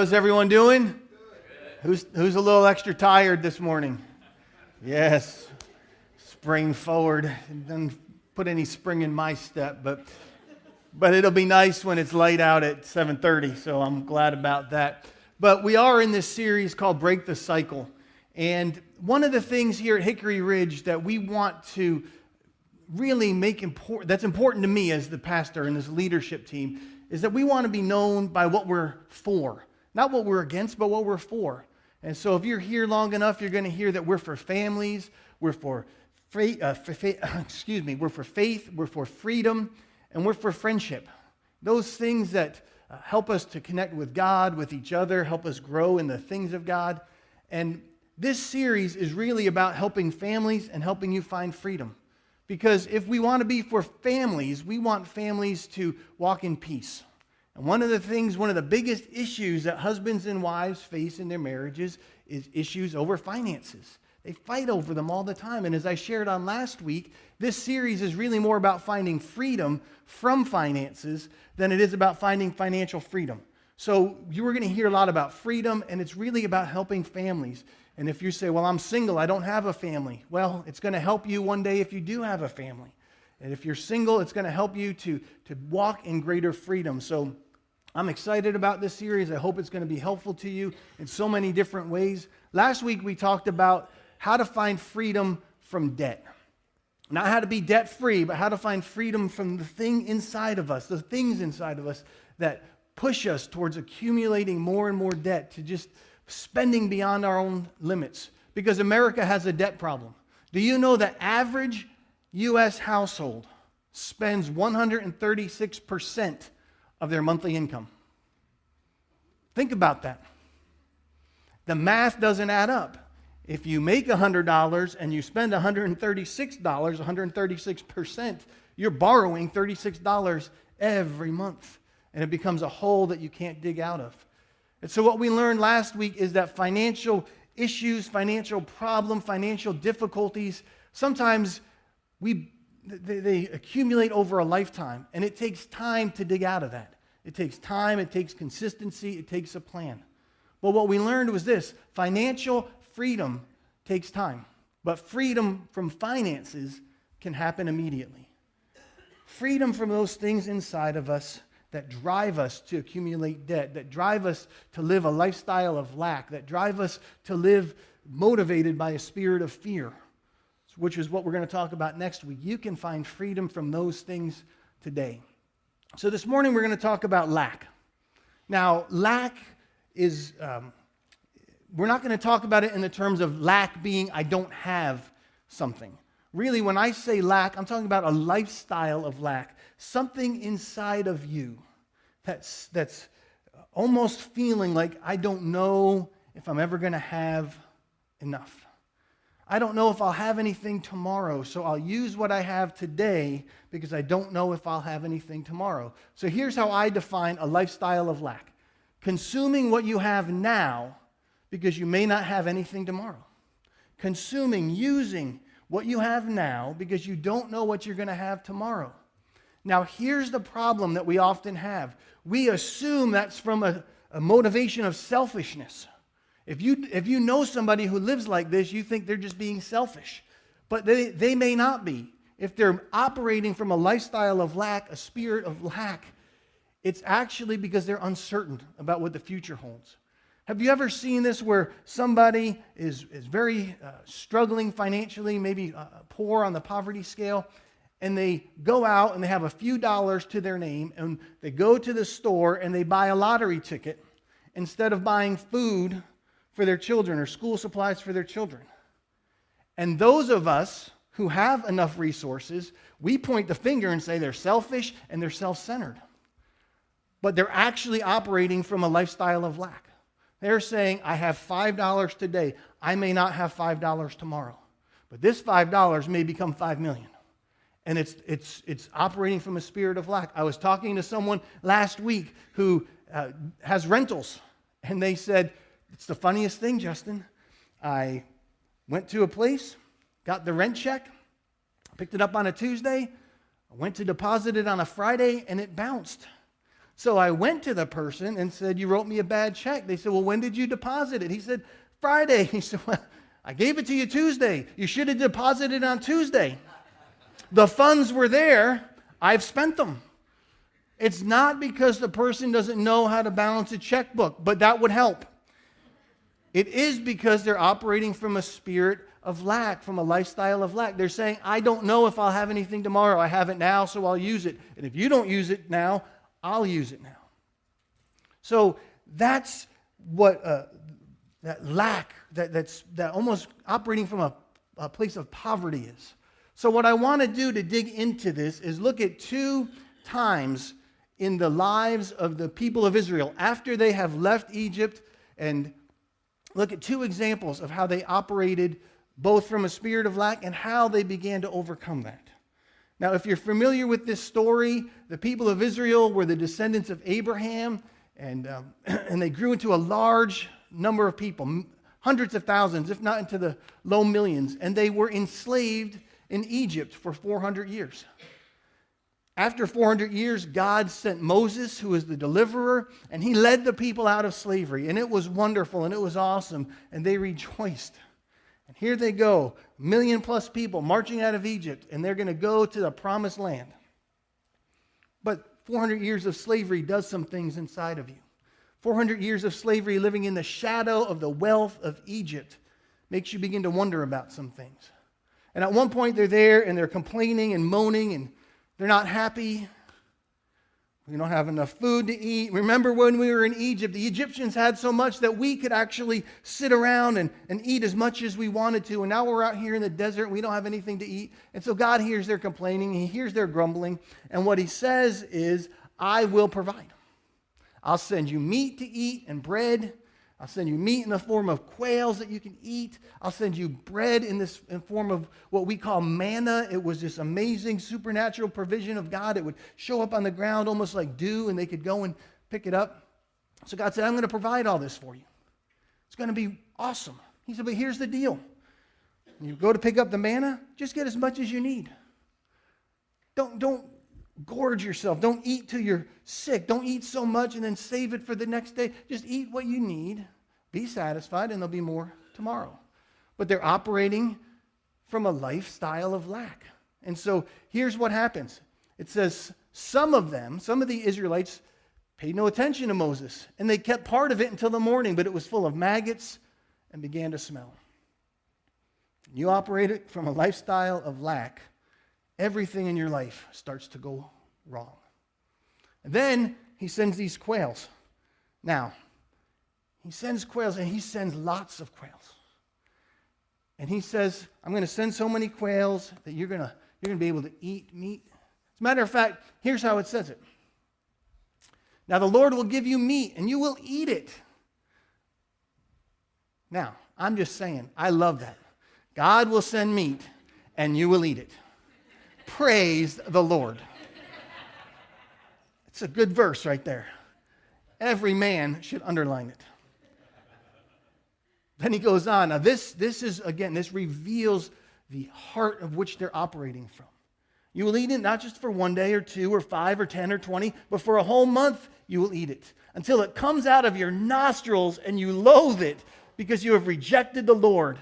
How's everyone doing? Who's a little extra tired this morning? Yes. Spring forward. Doesn't put any spring in my step, but it'll be nice when it's light out at 7:30, so I'm glad about that. But we are in this series called Break the Cycle. And one of the things here at Hickory Ridge that we want to really make important, that's important to me as the pastor and this leadership team, is that we want to be known by what we're for. Not what we're against, but what we're for. And so if you're here long enough, you're going to hear that we're for families, we're for faith, we're for faith, we're for freedom, and we're for friendship. Those things that help us to connect with God, with each other, help us grow in the things of God. And this series is really about helping families and helping you find freedom. Because if we want to be for families, we want families to walk in peace. And one of the biggest issues that husbands and wives face in their marriages is issues over finances. They fight over them all the time. And as I shared on last week, this series is really more about finding freedom from finances than it is about finding financial freedom. So you are going to hear a lot about freedom, and it's really about helping families. And if you say, well, I'm single, I don't have a family. Well, it's going to help you one day if you do have a family. And if you're single, it's going to help you to walk in greater freedom. So I'm excited about this series. I hope it's going to be helpful to you in so many different ways. Last week, we talked about how to find freedom from debt. Not how to be debt-free, but how to find freedom from the things inside of us that push us towards accumulating more and more debt, to just spending beyond our own limits. Because America has a debt problem. Do you know the average U.S. household spends 136% of their monthly income? Think about that. The math doesn't add up. If you make $100 and you spend $136, 136%, you're borrowing $36 every month. And it becomes a hole that you can't dig out of. And so what we learned last week is that financial issues, financial problems, financial difficulties, sometimes they accumulate over a lifetime. And it takes time to dig out of that. It takes time, it takes consistency, it takes a plan. But what we learned was this: financial freedom takes time. But freedom from finances can happen immediately. Freedom from those things inside of us that drive us to accumulate debt, that drive us to live a lifestyle of lack, that drive us to live motivated by a spirit of fear, which is what we're going to talk about next week. You can find freedom from those things today. So this morning we're going to talk about lack. Now, lack is, we're not going to talk about it in the terms of lack being I don't have something. Really, when I say lack, I'm talking about a lifestyle of lack. Something inside of you that's almost feeling like I don't know if I'm ever going to have enough. I don't know if I'll have anything tomorrow, so I'll use what I have today because I don't know if I'll have anything tomorrow. So here's how I define a lifestyle of lack. Consuming what you have now because you may not have anything tomorrow. Using what you have now because you don't know what you're going to have tomorrow. Now, here's the problem that we often have. We assume that's from a motivation of selfishness. If you know somebody who lives like this, you think they're just being selfish. But they may not be. If they're operating from a lifestyle of lack, a spirit of lack, it's actually because they're uncertain about what the future holds. Have you ever seen this where somebody is very struggling financially, maybe poor on the poverty scale, and they go out and they have a few dollars to their name, and they go to the store and they buy a lottery ticket instead of buying food for their children or school supplies for their children? And those of us who have enough resources, we point the finger and say they're selfish and they're self-centered. But they're actually operating from a lifestyle of lack. They're saying, I have $5 today. I may not have $5 tomorrow. But this $5 may become $5 million. And it's operating from a spirit of lack. I was talking to someone last week who has rentals. And they said, it's the funniest thing, Justin. I went to a place, got the rent check, picked it up on a Tuesday, I went to deposit it on a Friday, and it bounced. So I went to the person and said, you wrote me a bad check. They said, well, when did you deposit it? He said, Friday. He said, well, I gave it to you Tuesday. You should have deposited on Tuesday. The funds were there. I've spent them. It's not because the person doesn't know how to balance a checkbook, but that would help. It is because they're operating from a spirit of lack, from a lifestyle of lack. They're saying, I don't know if I'll have anything tomorrow. I have it now, so I'll use it. And if you don't use it now, I'll use it now. So that's what that lack, that almost operating from a place of poverty is. So what I want to do to dig into this is look at 2 times in the lives of the people of Israel after they have left Egypt, and look at 2 examples of how they operated both from a spirit of lack and how they began to overcome that. Now, if you're familiar with this story, the people of Israel were the descendants of Abraham, and they grew into a large number of people, hundreds of thousands, if not into the low millions, and they were enslaved in Egypt for 400 years. After 400 years, God sent Moses, who was the deliverer, and he led the people out of slavery. And it was wonderful, and it was awesome, and they rejoiced. And here they go, 1 million+ people marching out of Egypt, and they're going to go to the promised land. But 400 years of slavery does some things inside of you. 400 years of slavery living in the shadow of the wealth of Egypt makes you begin to wonder about some things. And at one point, they're there, and they're complaining and moaning, and they're not happy. We don't have enough food to eat. Remember when we were in Egypt, the Egyptians had so much that we could actually sit around and eat as much as we wanted to. And now we're out here in the desert and we don't have anything to eat. And so God hears their complaining. He hears their grumbling. And what he says is, I will provide. I'll send you meat to eat and bread. I'll send you meat in the form of quails that you can eat. I'll send you bread in form of what we call manna. It was this amazing supernatural provision of God. It would show up on the ground almost like dew, and they could go and pick it up. So God said, I'm going to provide all this for you. It's going to be awesome. He said, but here's the deal. When you go to pick up the manna, just get as much as you need. Don't gorge yourself. Don't eat till you're sick. Don't eat so much and then save it for the next day. Just eat what you need. Be satisfied, and there'll be more tomorrow. But they're operating from a lifestyle of lack. And so here's what happens. It says some of the Israelites, paid no attention to Moses, and they kept part of it until the morning, but it was full of maggots and began to smell. You operate from a lifestyle of lack, everything in your life starts to go wrong. And then he sends these quails. Now, he sends quails, and he sends lots of quails. And he says, I'm going to send so many quails that you're going to be able to eat meat. As a matter of fact, here's how it says it. Now the Lord will give you meat, and you will eat it. Now, I'm just saying, I love that. God will send meat, and you will eat it. Praise the Lord. It's a good verse right there. Every man should underline it. Then he goes on. Now this reveals the heart of which they're operating from. You will eat it not just for 1 day or 2 or 5 or 10 or 20, but for a whole month you will eat it until it comes out of your nostrils and you loathe it because you have rejected the Lord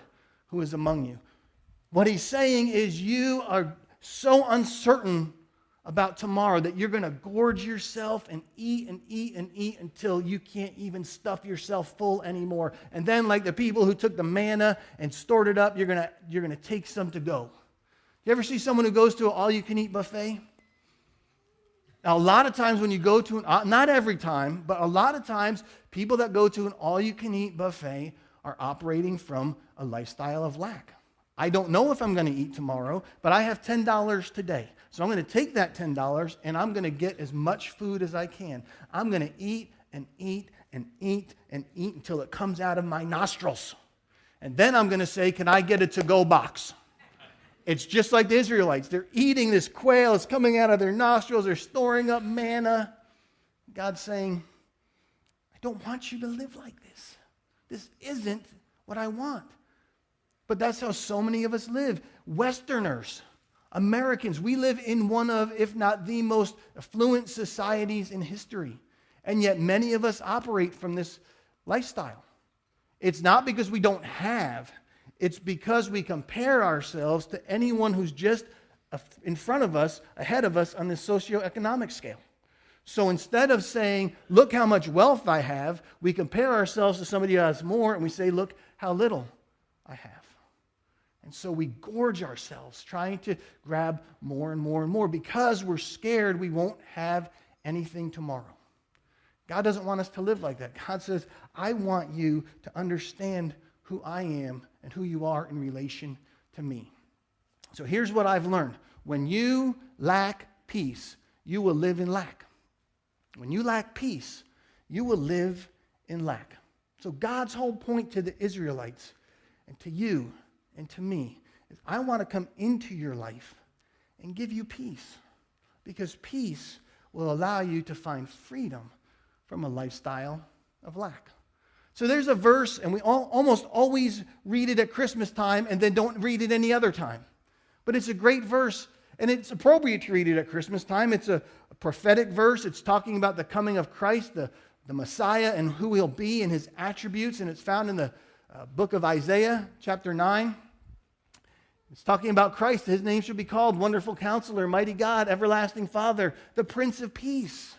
who is among you. What he's saying is you are so uncertain about tomorrow that you're going to gorge yourself and eat and eat and eat until you can't even stuff yourself full anymore. And then, like the people who took the manna and stored it up, you're going to take some to go. You ever see someone who goes to an all-you-can-eat buffet? Now, a lot of times when you go to not every time, but a lot of times, people that go to an all-you-can-eat buffet are operating from a lifestyle of lack. I don't know if I'm going to eat tomorrow, but I have $10 today. So I'm going to take that $10 and I'm going to get as much food as I can. I'm going to eat and eat and eat and eat until it comes out of my nostrils. And then I'm going to say, can I get a to-go box? It's just like the Israelites. They're eating this quail. It's coming out of their nostrils. They're storing up manna. God's saying, I don't want you to live like this. This isn't what I want. But that's how so many of us live. Westerners, Americans, we live in one of, if not the most affluent societies in history. And yet many of us operate from this lifestyle. It's not because we don't have. It's because we compare ourselves to anyone who's just in front of us, ahead of us on the socioeconomic scale. So instead of saying, look how much wealth I have, we compare ourselves to somebody who has more, and we say, look how little I have. And so we gorge ourselves trying to grab more and more and more because we're scared we won't have anything tomorrow. God doesn't want us to live like that. God says, I want you to understand who I am and who you are in relation to me. So here's what I've learned. When you lack peace, you will live in lack. When you lack peace, you will live in lack. So God's whole point to the Israelites and to you and to me is I want to come into your life and give you peace. Because peace will allow you to find freedom from a lifestyle of lack. So there's a verse, and we almost always read it at Christmas time and then don't read it any other time. But it's a great verse, and it's appropriate to read it at Christmas time. It's a prophetic verse. It's talking about the coming of Christ, the Messiah, and who he'll be and his attributes, and it's found in the book of Isaiah, chapter 9. It's talking about Christ. His name should be called Wonderful Counselor, Mighty God, Everlasting Father, the Prince of Peace.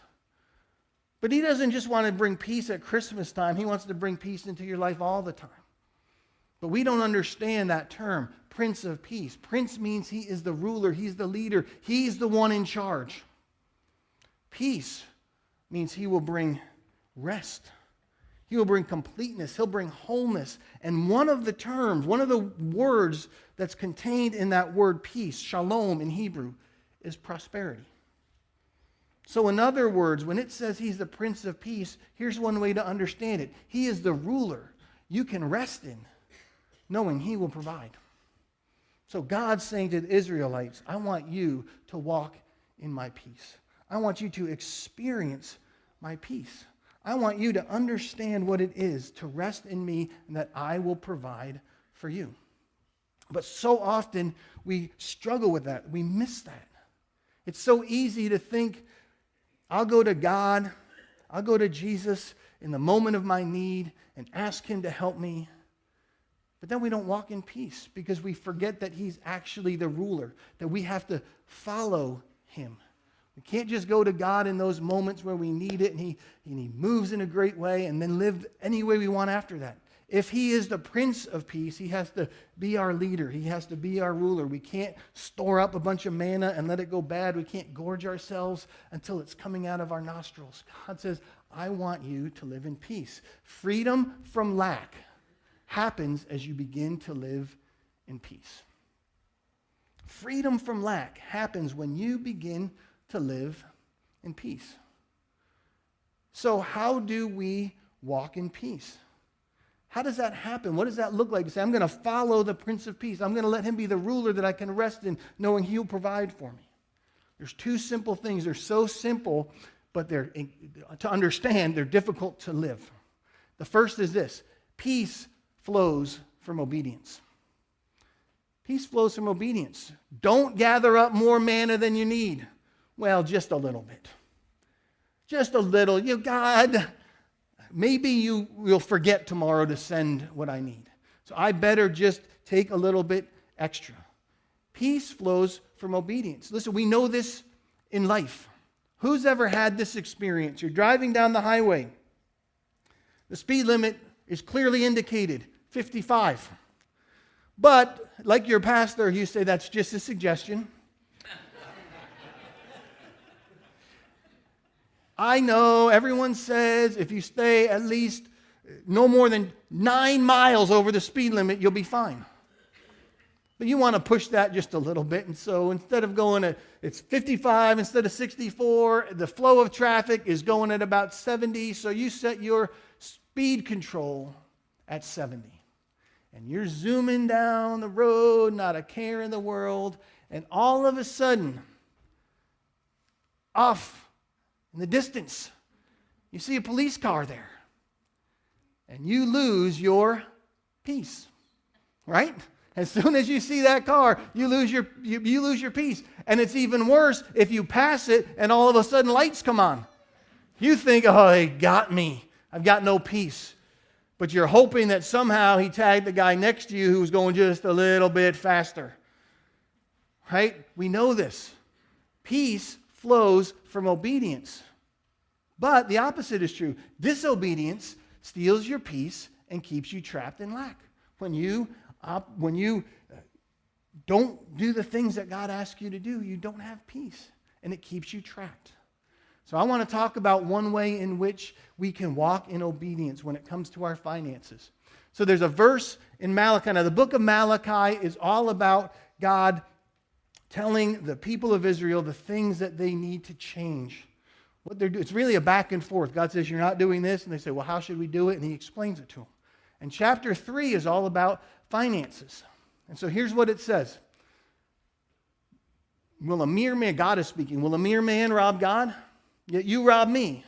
But he doesn't just want to bring peace at Christmas time. He wants to bring peace into your life all the time. But we don't understand that term, Prince of Peace. Prince means he is the ruler. He's the leader. He's the one in charge. Peace means he will bring rest. He will bring completeness. He'll bring wholeness. And one of the terms, one of the words that's contained in that word peace, shalom in Hebrew, is prosperity. So in other words, when it says he's the Prince of Peace, here's one way to understand it. He is the ruler you can rest in, knowing he will provide. So God's saying to the Israelites, I want you to walk in my peace. I want you to experience my peace. I want you to understand what it is to rest in me and that I will provide for you. But so often we struggle with that. We miss that. It's so easy to think, I'll go to God, I'll go to Jesus in the moment of my need and ask him to help me. But then we don't walk in peace because we forget that he's actually the ruler, that we have to follow him. We can't just go to God in those moments where we need it and he moves in a great way and then live any way we want after that. If he is the Prince of Peace, he has to be our leader. He has to be our ruler. We can't store up a bunch of manna and let it go bad. We can't gorge ourselves until it's coming out of our nostrils. God says, I want you to live in peace. Freedom from lack happens as you begin to live in peace. Freedom from lack happens when you begin to live in peace. So how do we walk in peace? How does that happen? What does that look like? To say, I'm going to follow the Prince of Peace. I'm going to let him be the ruler that I can rest in, knowing he'll provide for me. There's two simple things. They're so simple, but they're to understand, they're difficult to live. The first is this: peace flows from obedience. Peace flows from obedience. Don't gather up more manna than you need. Well, just a little bit. Just a little. God, maybe you will forget tomorrow to send what I need. So I better just take a little bit extra. Peace flows from obedience. Listen, we know this in life. Who's ever had this experience? You're driving down the highway. The speed limit is clearly indicated, 55. But, like your pastor, you say that's just a suggestion. I know everyone says if you stay at least no more than 9 miles over the speed limit, you'll be fine. But you want to push that just a little bit. And so instead of going it's 55 instead of 64, the flow of traffic is going at about 70. So you set your speed control at 70. And you're zooming down the road, not a care in the world. And all of a sudden, off in the distance, you see a police car there. And you lose your peace, right? As soon as you see that car, you lose your peace. And it's even worse if you pass it and all of a sudden lights come on. You think, oh, they got me. I've got no peace. But you're hoping that somehow he tagged the guy next to you who was going just a little bit faster. Right? We know this. Peace flows from obedience. But the opposite is true. Disobedience steals your peace and keeps you trapped in lack. When you don't do the things that God asks you to do, you don't have peace, and it keeps you trapped. So I want to talk about one way in which we can walk in obedience when it comes to our finances. So there's a verse in Malachi. Now, the book of Malachi is all about God telling the people of Israel the things that they need to change. What they're doing. It's really a back and forth. God says, you're not doing this. And they say, well, how should we do it? And he explains it to them. And chapter 3 is all about finances. And so here's what it says. Will a mere man, God is speaking, will a mere man rob God? Yet you rob me.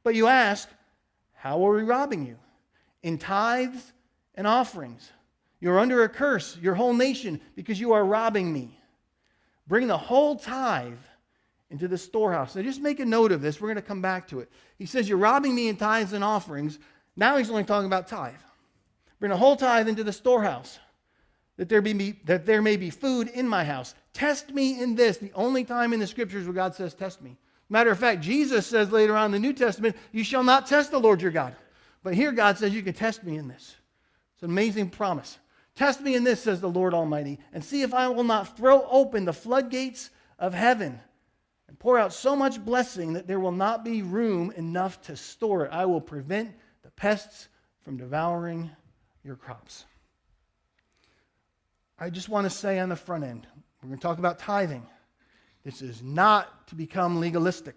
But you ask, how are we robbing you? In tithes and offerings. You're under a curse, your whole nation, because you are robbing me. Bring the whole tithe into the storehouse. So just make a note of this. We're going to come back to it. He says, you're robbing me in tithes and offerings. Now he's only talking about tithe. Bring the whole tithe into the storehouse, that there may be food in my house. Test me in this. The only time in the scriptures where God says, test me. Matter of fact, Jesus says later on in the New Testament, you shall not test the Lord your God. But here God says, you can test me in this. It's an amazing promise. Test me in this, says the Lord Almighty, and see if I will not throw open the floodgates of heaven and pour out so much blessing that there will not be room enough to store it. I will prevent the pests from devouring your crops. I just want to say on the front end, we're going to talk about tithing. This is not to become legalistic.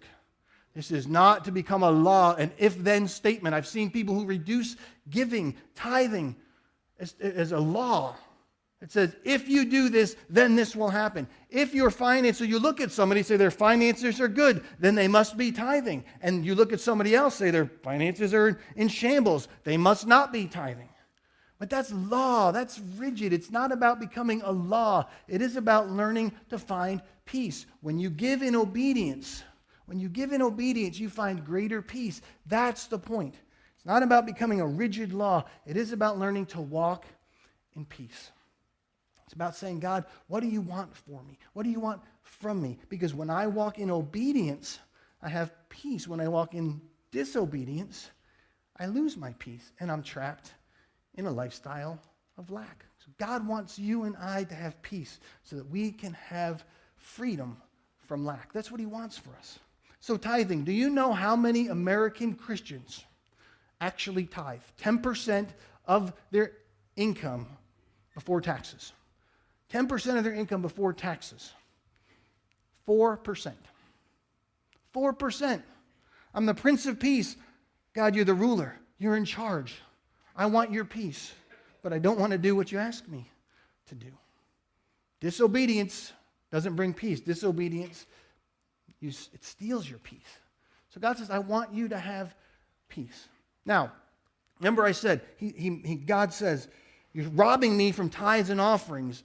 This is not to become a law, an if-then statement. I've seen people who reduce giving, tithing, as a law. It says, if you do this, then this will happen. If your finances, so you look at somebody, say their finances are good, then they must be tithing. And you look at somebody else, say their finances are in shambles, they must not be tithing. But that's law. That's rigid. It's not about becoming a law. It is about learning to find peace. When you give in obedience, you find greater peace. That's the point. It's not about becoming a rigid law. It is about learning to walk in peace. It's about saying, God, what do you want for me? What do you want from me? Because when I walk in obedience, I have peace. When I walk in disobedience, I lose my peace, and I'm trapped in a lifestyle of lack. So God wants you and I to have peace so that we can have freedom from lack. That's what he wants for us. So tithing, do you know how many American Christians actually tithe? 10% of their income before taxes. 10% of their income before taxes. 4%. 4%. I'm the Prince of Peace. God, you're the ruler. You're in charge. I want your peace, but I don't want to do what you ask me to do. Disobedience doesn't bring peace. Disobedience, it steals your peace. So God says, I want you to have peace. Now, remember I said, God says, you're robbing me from tithes and offerings.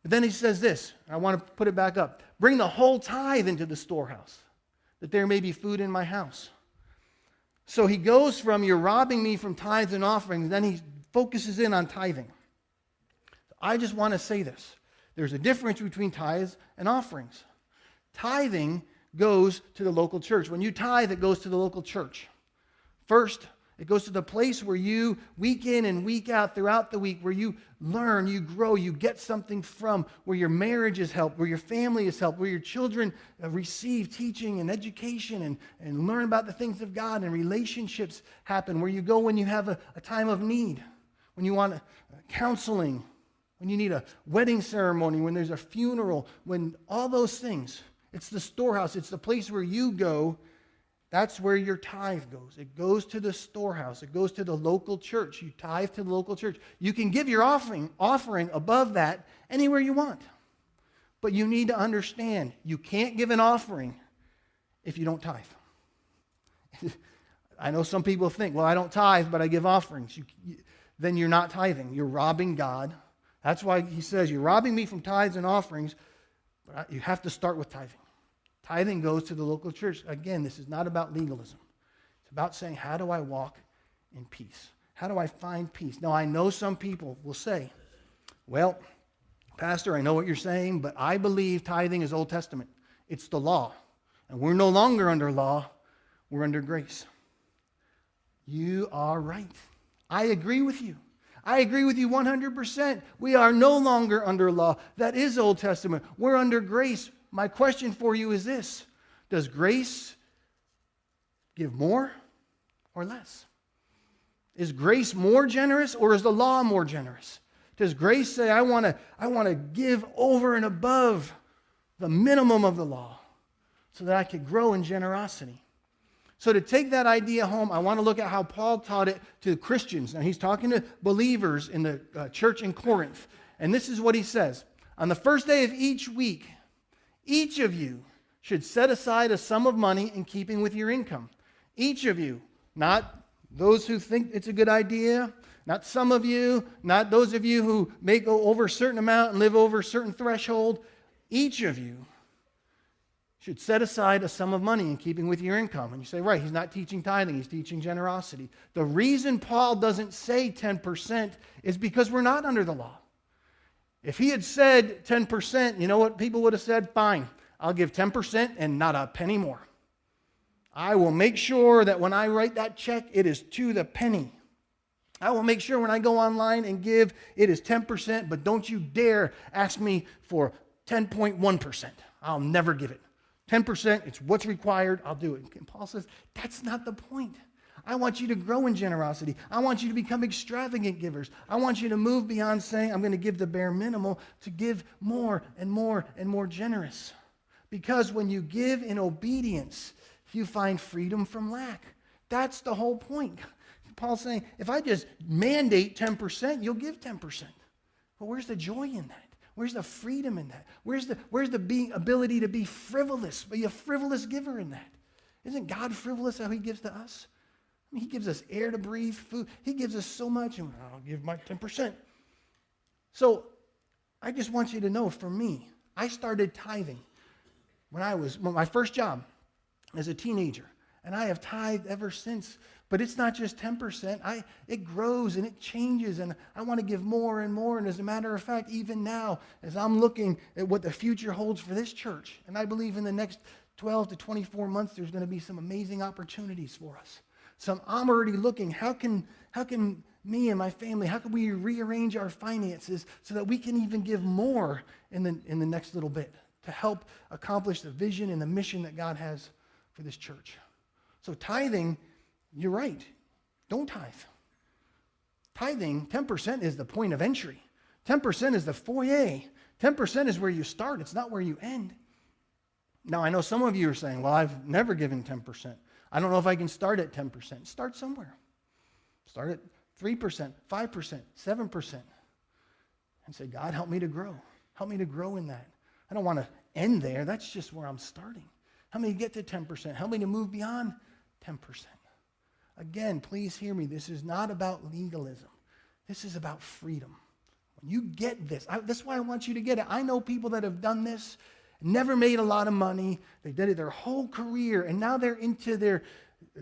But then he says this, I want to put it back up. Bring the whole tithe into the storehouse, that there may be food in my house. So he goes from, you're robbing me from tithes and offerings, then he focuses in on tithing. I just want to say this. There's a difference between tithes and offerings. Tithing goes to the local church. When you tithe, it goes to the local church. First, it goes to the place where you, week in and week out throughout the week, where you learn, you grow, you get something from, where your marriage is helped, where your family is helped, where your children receive teaching and education and learn about the things of God, and relationships happen, where you go when you have a time of need, when you want counseling, when you need a wedding ceremony, when there's a funeral, when all those things. It's the storehouse. It's the place where you go. That's where your tithe goes. It goes to the storehouse. It goes to the local church. You tithe to the local church. You can give your offering above that anywhere you want. But you need to understand, you can't give an offering if you don't tithe. I know some people think, well, I don't tithe, but I give offerings. Then you're not tithing. You're robbing God. That's why he says, you're robbing me from tithes and offerings, but you have to start with tithing. Tithing goes to the local church. Again, this is not about legalism. It's about saying, how do I walk in peace? How do I find peace? Now, I know some people will say, well, Pastor, I know what you're saying, but I believe tithing is Old Testament. It's the law. And we're no longer under law. We're under grace. You are right. I agree with you. I agree with you 100%. We are no longer under law. That is Old Testament. We're under grace. My question for you is this. Does grace give more or less? Is grace more generous or is the law more generous? Does grace say, I want to give over and above the minimum of the law so that I could grow in generosity? So to take that idea home, I want to look at how Paul taught it to Christians. Now he's talking to believers in the church in Corinth. And this is what he says. On the first day of each week, each of you should set aside a sum of money in keeping with your income. Each of you, not those who think it's a good idea, not some of you, not those of you who may go over a certain amount and live over a certain threshold. Each of you should set aside a sum of money in keeping with your income. And you say, right, he's not teaching tithing, he's teaching generosity. The reason Paul doesn't say 10% is because we're not under the law. If he had said 10%, you know what people would have said? Fine, I'll give 10% and not a penny more. I will make sure that when I write that check, it is to the penny. I will make sure when I go online and give, it is 10%, but don't you dare ask me for 10.1%. I'll never give it. 10%, it's what's required, I'll do it. And Paul says, that's not the point. I want you to grow in generosity. I want you to become extravagant givers. I want you to move beyond saying, I'm going to give the bare minimal, to give more and more and more generous. Because when you give in obedience, you find freedom from lack. That's the whole point. Paul's saying, if I just mandate 10%, you'll give 10%. But where's the joy in that? Where's the freedom in that? Where's the ability to be frivolous, be a frivolous giver in that? Isn't God frivolous how he gives to us? I mean, he gives us air to breathe, food. He gives us so much, and I'll give my 10%. So I just want you to know, for me, I started tithing when my first job as a teenager. And I have tithed ever since. But it's not just 10%. It grows and it changes, and I want to give more and more. And as a matter of fact, even now, as I'm looking at what the future holds for this church, and I believe in the next 12 to 24 months, there's going to be some amazing opportunities for us. So I'm already looking, how can me and my family, how can we rearrange our finances so that we can even give more in the next little bit to help accomplish the vision and the mission that God has for this church. So tithing, you're right. Don't tithe. Tithing, 10% is the point of entry. 10% is the foyer. 10% is where you start. It's not where you end. Now, I know some of you are saying, well, I've never given 10%. I don't know if I can start at 10%. Start somewhere. Start at 3%, 5%, 7%. And say, God, help me to grow. Help me to grow in that. I don't want to end there. That's just where I'm starting. Help me to get to 10%. Help me to move beyond 10%. Again, please hear me. This is not about legalism. This is about freedom. When you get this, that's why I want you to get it. I know people that have done this, never made a lot of money. They did it their whole career, and now they're into their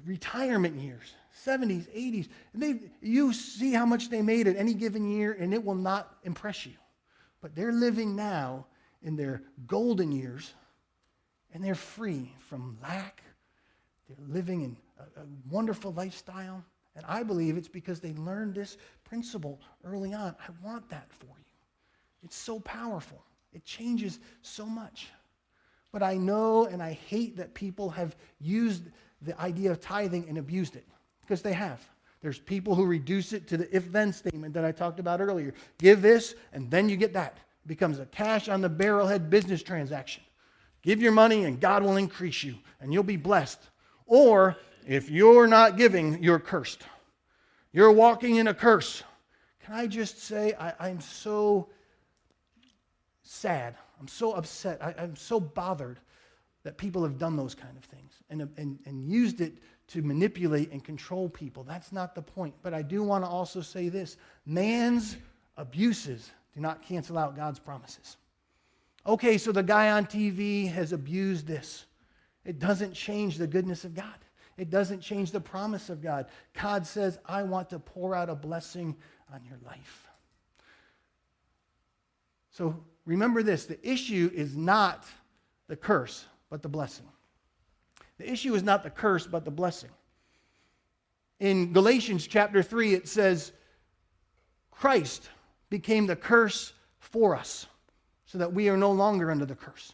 retirement years, 70s, 80s. And you see how much they made at any given year, and it will not impress you. But they're living now in their golden years, and they're free from lack. They're living in a wonderful lifestyle. And I believe it's because they learned this principle early on. I want that for you. It's so powerful. It changes so much. But I know and I hate that people have used the idea of tithing and abused it, because they have. There's people who reduce it to the if-then statement that I talked about earlier. Give this, and then you get that. It becomes a cash on the barrelhead business transaction. Give your money, and God will increase you, and you'll be blessed. Or, if you're not giving, you're cursed. You're walking in a curse. Can I just say, I'm so sad. I'm so upset. I'm so bothered that people have done those kind of things and used it to manipulate and control people. That's not the point. But I do want to also say this. Man's abuses do not cancel out God's promises. Okay, so the guy on TV has abused this. It doesn't change the goodness of God. It doesn't change the promise of God. God says, I want to pour out a blessing on your life. So remember this, the issue is not the curse, but the blessing. The issue is not the curse, but the blessing. In Galatians chapter 3, it says, Christ became the curse for us, so that we are no longer under the curse.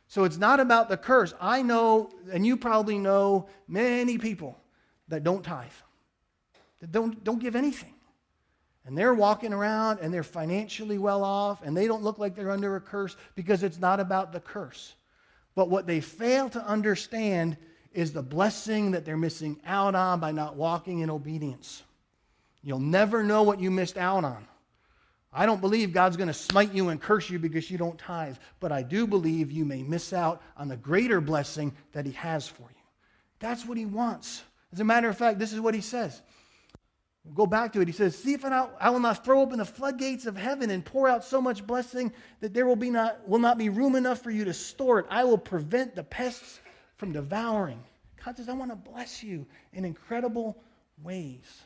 So it's not about the curse. I know, and you probably know, many people that don't tithe, that don't give anything. And they're walking around and they're financially well off and they don't look like they're under a curse because it's not about the curse. But what they fail to understand is the blessing that they're missing out on by not walking in obedience. You'll never know what you missed out on. I don't believe God's going to smite you and curse you because you don't tithe, but I do believe you may miss out on the greater blessing that He has for you. That's what He wants. As a matter of fact, this is what He says. We'll go back to it. He says, see if I will not throw open the floodgates of heaven and pour out so much blessing that there will not be room enough for you to store it. I will prevent the pests from devouring. God says, I want to bless you in incredible ways.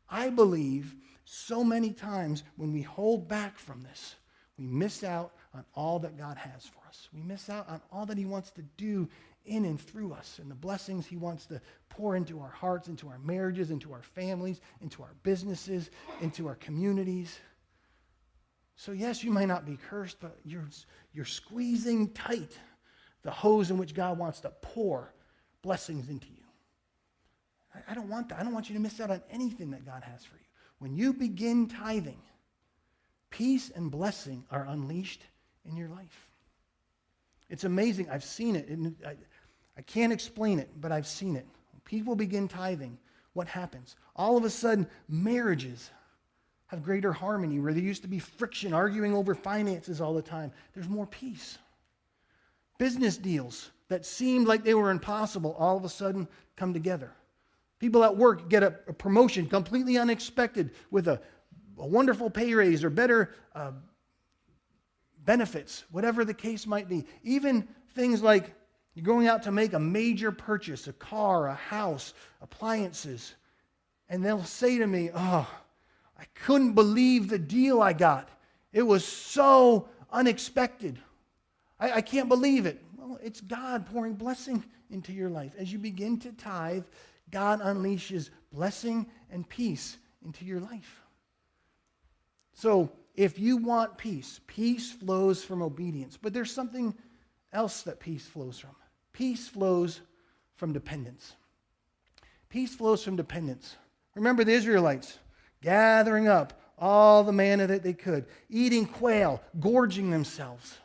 I believe so many times when we hold back from this, we miss out on all that God has for us. We miss out on all that He wants to do in and through us and the blessings He wants to pour into our hearts, into our marriages, into our families, into our businesses, into our communities. So yes, you might not be cursed, but you're squeezing tight the hose in which God wants to pour blessings into you. I don't want that. I don't want you to miss out on anything that God has for you. When you begin tithing, peace and blessing are unleashed in your life. It's amazing. I've seen it. I can't explain it, but I've seen it. When people begin tithing, what happens? All of a sudden, marriages have greater harmony. Where there used to be friction, arguing over finances all the time, there's more peace. Business deals that seemed like they were impossible all of a sudden come together. People at work get a promotion completely unexpected with a wonderful pay raise or better benefits, whatever the case might be. Even things like you're going out to make a major purchase, a car, a house, appliances, and they'll say to me, oh, I couldn't believe the deal I got. It was so unexpected. I can't believe it. Well, it's God pouring blessing into your life. As you begin to tithe, God unleashes blessing and peace into your life. So if you want peace, peace flows from obedience. But there's something else that peace flows from. Peace flows from dependence. Peace flows from dependence. Remember the Israelites gathering up all the manna that they could, eating quail, gorging themselves.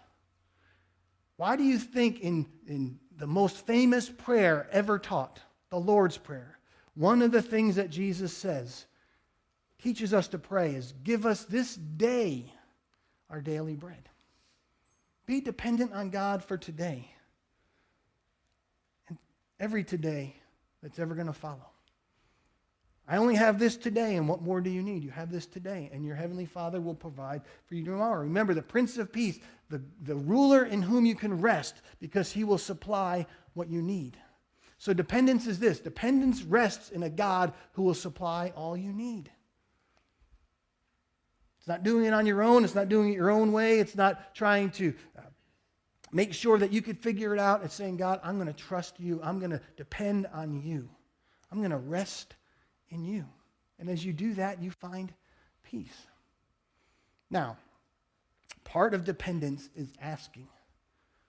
Why do you think in the most famous prayer ever taught, the Lord's Prayer, one of the things that Jesus says, teaches us to pray is, give us this day our daily bread. Be dependent on God for today and every today that's ever going to follow. I only have this today, and what more do you need? You have this today, and your Heavenly Father will provide for you tomorrow. Remember, the Prince of Peace, the ruler in whom you can rest, because He will supply what you need. So dependence is this. Dependence rests in a God who will supply all you need. It's not doing it on your own. It's not doing it your own way. It's not trying to make sure that you could figure it out. It's saying, God, I'm going to trust you. I'm going to depend on you. I'm going to rest in you. And as you do that, you find peace. Now, part of dependence is asking.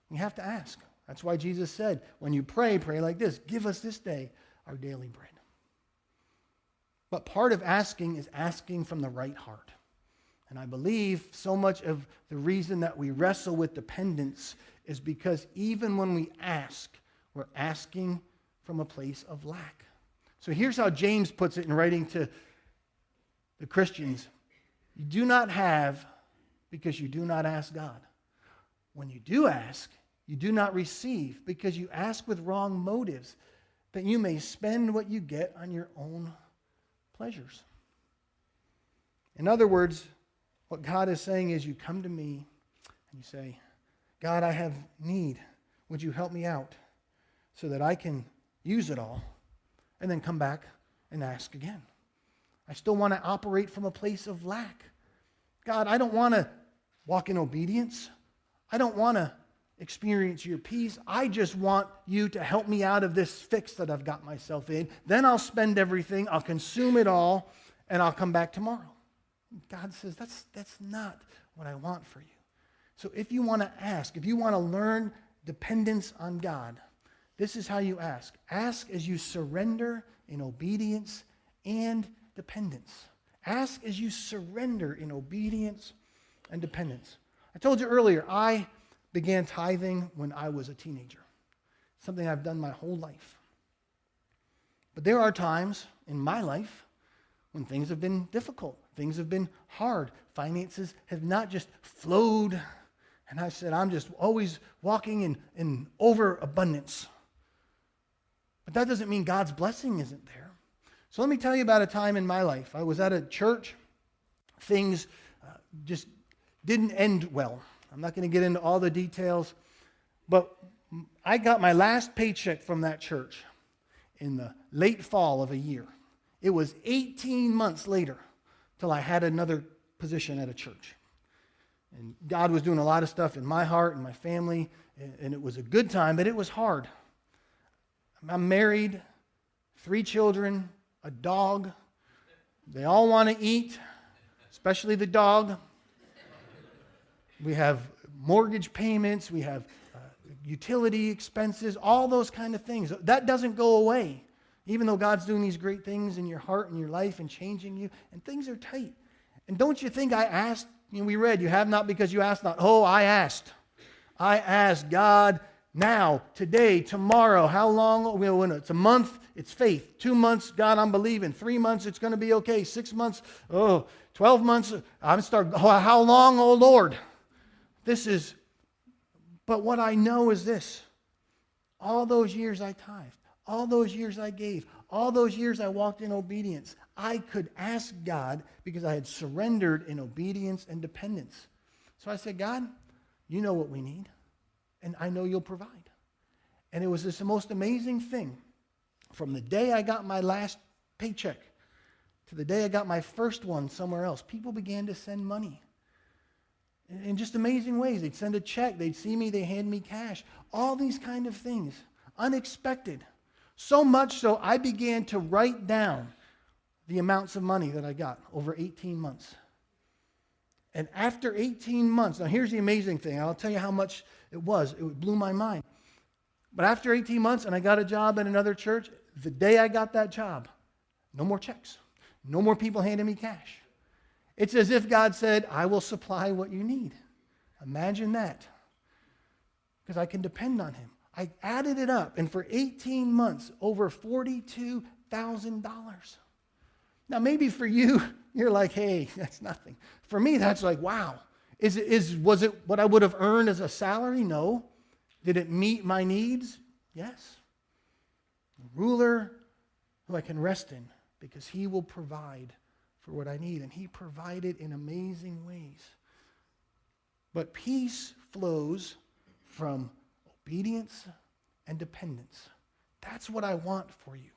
You have to ask. That's why Jesus said, when you pray, pray like this. Give us this day our daily bread. But part of asking is asking from the right heart. And I believe so much of the reason that we wrestle with dependence is because even when we ask, we're asking from a place of lack. So here's how James puts it in writing to the Christians. You do not have because you do not ask God. When you do ask, you do not receive because you ask with wrong motives, that you may spend what you get on your own pleasures. In other words, what God is saying is you come to me and you say, God, I have need. Would you help me out so that I can use it all, and then come back and ask again. I still want to operate from a place of lack. God, I don't want to walk in obedience. I don't want to experience your peace. I just want you to help me out of this fix that I've got myself in. Then I'll spend everything, I'll consume it all, and I'll come back tomorrow. God says, that's not what I want for you. So if you want to ask, if you want to learn dependence on God, this is how you ask. Ask as you surrender in obedience and dependence. Ask as you surrender in obedience and dependence. I told you earlier, I began tithing when I was a teenager. Something I've done my whole life. But there are times in my life when things have been difficult. Things have been hard. Finances have not just flowed. And I said, I'm just always walking in overabundance. But that doesn't mean God's blessing isn't there. So let me tell you about a time in my life. I was at a church. Things just didn't end well. I'm not going to get into all the details, but I got my last paycheck from that church in the late fall of a year. It was 18 months later till I had another position at a church. And God was doing a lot of stuff in my heart and my family, and it was a good time, but it was hard. I'm married, 3 children, a dog. They all want to eat, especially the dog. We have mortgage payments, we have utility expenses, all those kind of things. That doesn't go away, even though God's doing these great things in your heart and your life and changing you, and things are tight. And don't you think I asked, we read, you have not because you asked not. Oh, I asked. I asked God now, today, tomorrow, how long? When it's a month, it's faith. 2 months, God, I'm believing. 3 months, it's going to be okay. 6 months, 12 months, I'm starting, how long, oh Lord? But what I know is this. All those years I tithed, all those years I gave, all those years I walked in obedience, I could ask God because I had surrendered in obedience and dependence. So I said, God, you know what we need, and I know you'll provide. And it was this most amazing thing. From the day I got my last paycheck to the day I got my first one somewhere else, people began to send money. In just amazing ways. They'd send a check. They'd see me. They'd hand me cash. All these kind of things. Unexpected. So much so, I began to write down the amounts of money that I got over 18 months. And after 18 months, now here's the amazing thing. I'll tell you how much it was. It blew my mind. But after 18 months, and I got a job at another church, the day I got that job, no more checks. No more people handing me cash. It's as if God said, I will supply what you need. Imagine that. Because I can depend on him. I added it up, and for 18 months, over $42,000. Now, maybe for you, you're like, hey, that's nothing. For me, that's like, wow. Was it what I would have earned as a salary? No. Did it meet my needs? Yes. A ruler who I can rest in, because he will provide for what I need. And he provided in amazing ways. But peace flows from obedience and dependence. That's what I want for you.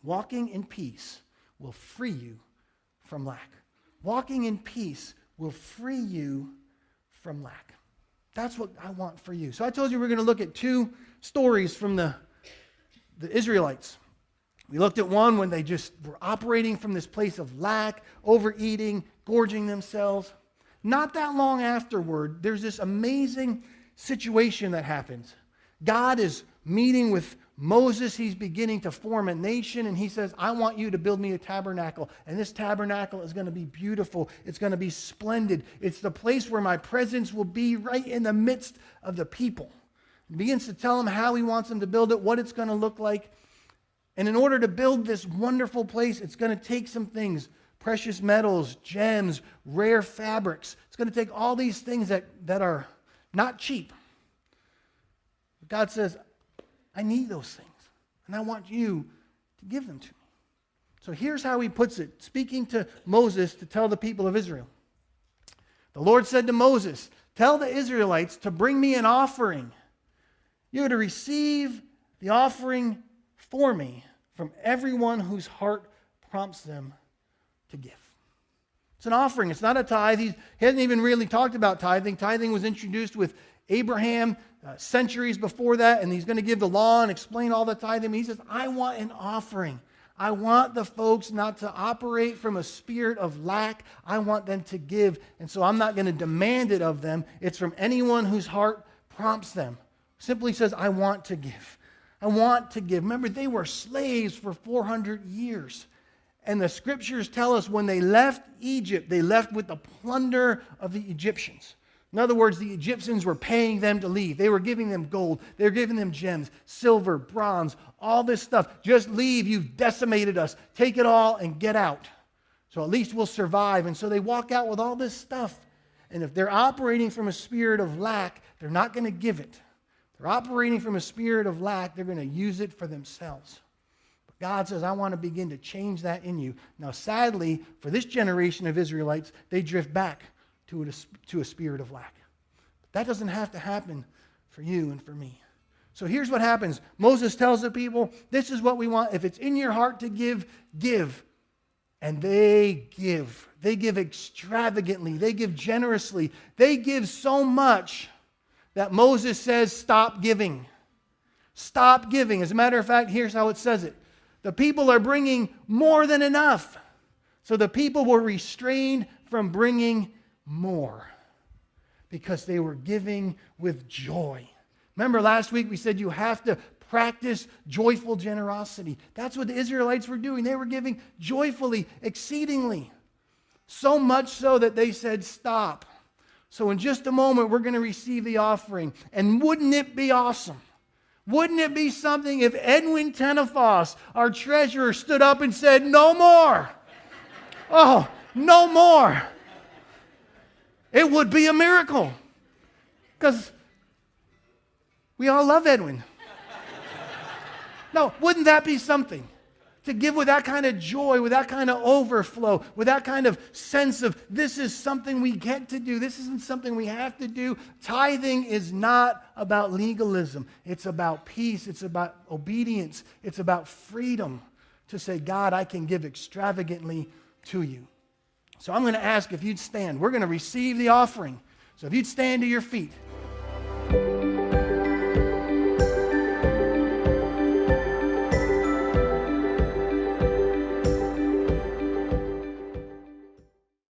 Walking in peace will free you from lack. Walking in peace will free you from lack. That's what I want for you. So I told you we're going to look at 2 stories from the Israelites. We looked at one when they just were operating from this place of lack, overeating, gorging themselves. Not that long afterward, there's this amazing situation that happens. God is meeting with Moses. He's beginning to form a nation, and he says, I want you to build me a tabernacle. And this tabernacle is going to be beautiful. It's going to be splendid. It's the place where my presence will be right in the midst of the people. He begins to tell them how he wants them to build it, what it's going to look like. And in order to build this wonderful place, it's going to take some things, precious metals, gems, rare fabrics. It's going to take all these things that are not cheap. But God says, I need those things, and I want you to give them to me. So here's how he puts it, speaking to Moses to tell the people of Israel. The Lord said to Moses, tell the Israelites to bring me an offering. You are to receive the offering for me from everyone whose heart prompts them to give. It's an offering. It's not a tithe. He hasn't even really talked about tithing. Tithing was introduced with Abraham centuries before that, and he's going to give the law and explain all the tithing. He says, I want an offering. I want the folks not to operate from a spirit of lack. I want them to give, and so I'm not going to demand it of them. It's from anyone whose heart prompts them. Simply says, I want to give. I want to give. Remember, they were slaves for 400 years. And the scriptures tell us when they left Egypt, they left with the plunder of the Egyptians. In other words, the Egyptians were paying them to leave. They were giving them gold. They were giving them gems, silver, bronze, all this stuff. Just leave. You've decimated us. Take it all and get out. So at least we'll survive. And so they walk out with all this stuff. And if they're operating from a spirit of lack, they're not going to give it. If they're operating from a spirit of lack, they're going to use it for themselves. But God says, I want to begin to change that in you. Now, sadly, for this generation of Israelites, they drift back to a spirit of lack. But that doesn't have to happen for you and for me. So here's what happens. Moses tells the people, this is what we want. If it's in your heart to give, give. And they give. They give extravagantly. They give generously. They give so much that Moses says, stop giving. Stop giving. As a matter of fact, here's how it says it. The people are bringing more than enough. So the people were restrained from bringing more because they were giving with joy. Remember last week we said you have to practice joyful generosity. That's what the Israelites were doing. They were giving joyfully, exceedingly. So much so that they said, stop. So in just a moment we're going to receive the offering. And wouldn't it be awesome? Wouldn't it be something if Edwin Tenefos, our treasurer, stood up and said, no more? Oh, no more. It would be a miracle. Because we all love Edwin. No, wouldn't that be something? To give with that kind of joy, with that kind of overflow, with that kind of sense of this is something we get to do. This isn't something we have to do. Tithing is not about legalism. It's about peace. It's about obedience. It's about freedom to say, God, I can give extravagantly to you. So I'm going to ask if you'd stand. We're going to receive the offering. So if you'd stand to your feet.